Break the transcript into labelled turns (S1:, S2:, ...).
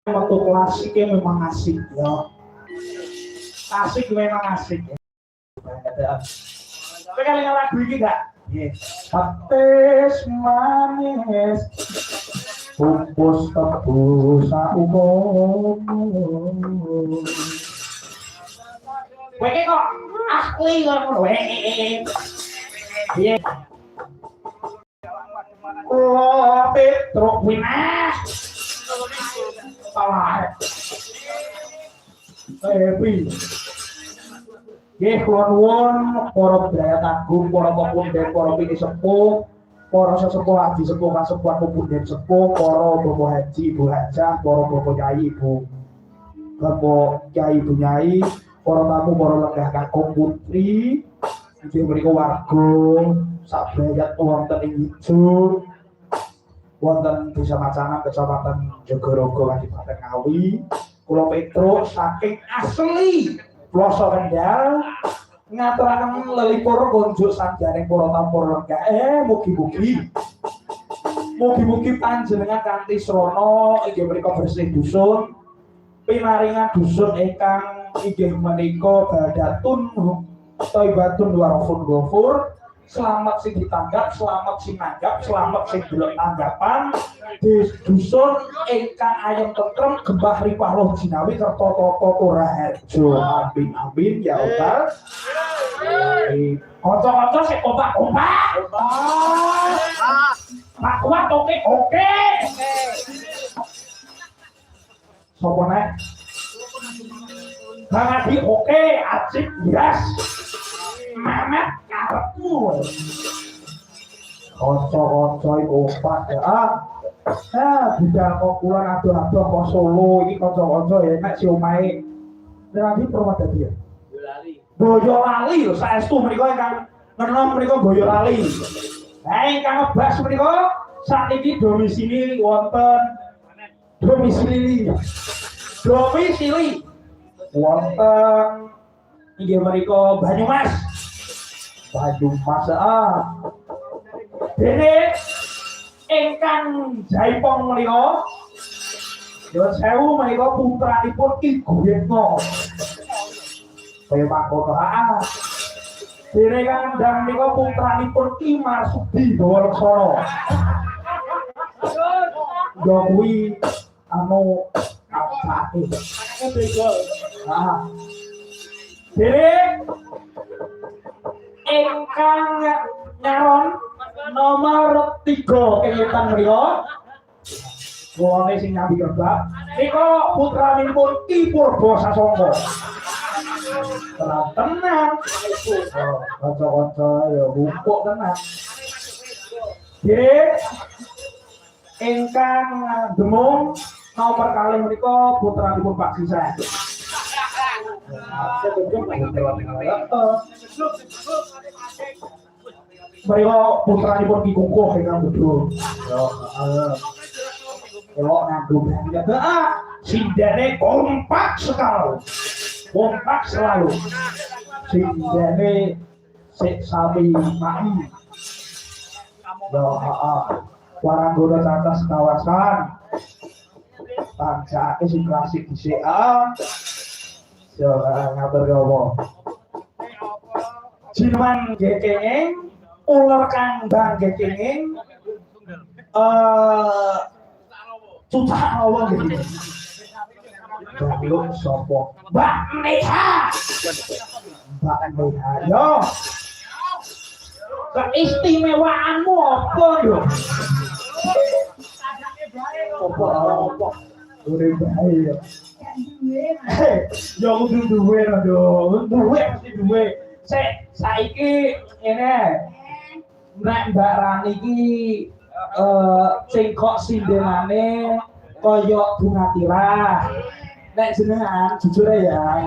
S1: Waktu klasiknya memang asik ya. Asik memang asik ya. Tapi kalian lagu ini enggak? Petis manis bungkus tebu saukum. Kowe kok asli ngono wae. Piye? Oh, Petruk winah. Salah. Epi. Nggih kula nuwun para Brayat Agung, para pepunden, para pini sepuh, para sesepuh haji sepuh kasepuhan pepunden sepuh, para bapak haji, ibu hajah, para bapak nyai, bapak kyai, ibu nyai, para tamu, para lenggah kakung putri, inggih menika warga sak Brayat wonten ing Ijo, wonten Desa Macanan, Kecamatan Jogorogo, Kabupaten Ngawi. Kula Petruk saking asli Ploso Kendal ngaturaken lelipur konjuk sanjaring para tamu lenggah. Mugi-mugi panjenengan kanthi srana inggih menika bersih dusun, pinaringan dusun ingkang inggih menika badatun thaibatun warafun ghafur. Selamat sing ditanggap, selamat sing nanggap, selamat sing delok tanggapan di dusun ingkang ayem tentrem gembah ripah loh jinawi kerta tata ora harjo. Amin amin ya Allah. Kanca-kanca sing kompak-kompak. Pak kuat oke. Sopo nek? Bang Adi oke, Acik yes. Mamet karepmu. Kanca-kanca iku kompak ya. Bidang kok kula adoh-adoh kok Solo iki kanca-kanca ya nek si omahe Nanti Purwodadi ya. Boyolali lho saestu menika ingkang nenom menika Boyolali. Ingkang ngebas menika sakniki domisili wonten domisili wonten inggih menika Banyumas. Dene ingkang Jaipong menika ya sewu menika putranipun Ki Guyetno. Kaya makono dene kang ndang menika putranipun Ki Marsudi Bawaleksana. Yo kuwi anu apake. Dene ingkang nyaron nomor 3 kengitan menika wone sing nyambi gerbak nika putranipun Ki Purba Sasongko. Tenang kanca-kanca ya rumpuk tenang. Nggih ingkang demung nomor kalih menika putranipun Pak Sisa. Mereka putranipun Ki Kukuh ingkang bodho. Kalau ngandung sindene kompak sekali, kompak selalu. Sindene sik sami maem. Waranggana catas kawasan. Tansake sing klasik dhisik yo ngatur gawa. Jinuan gekenging ular kandang gekenging Cucak awang gitu. Belum sopo. Mbak Neha. Yo. Keistimewaanmu apa yo? Apa? Udah bahaya. Yo kudu duwe lho. Duwe mesti duwe. Saiki ngene. Nek Mbak Rani iki sing kok sindenane kaya bunga tirah. Nek jenengan jujur ya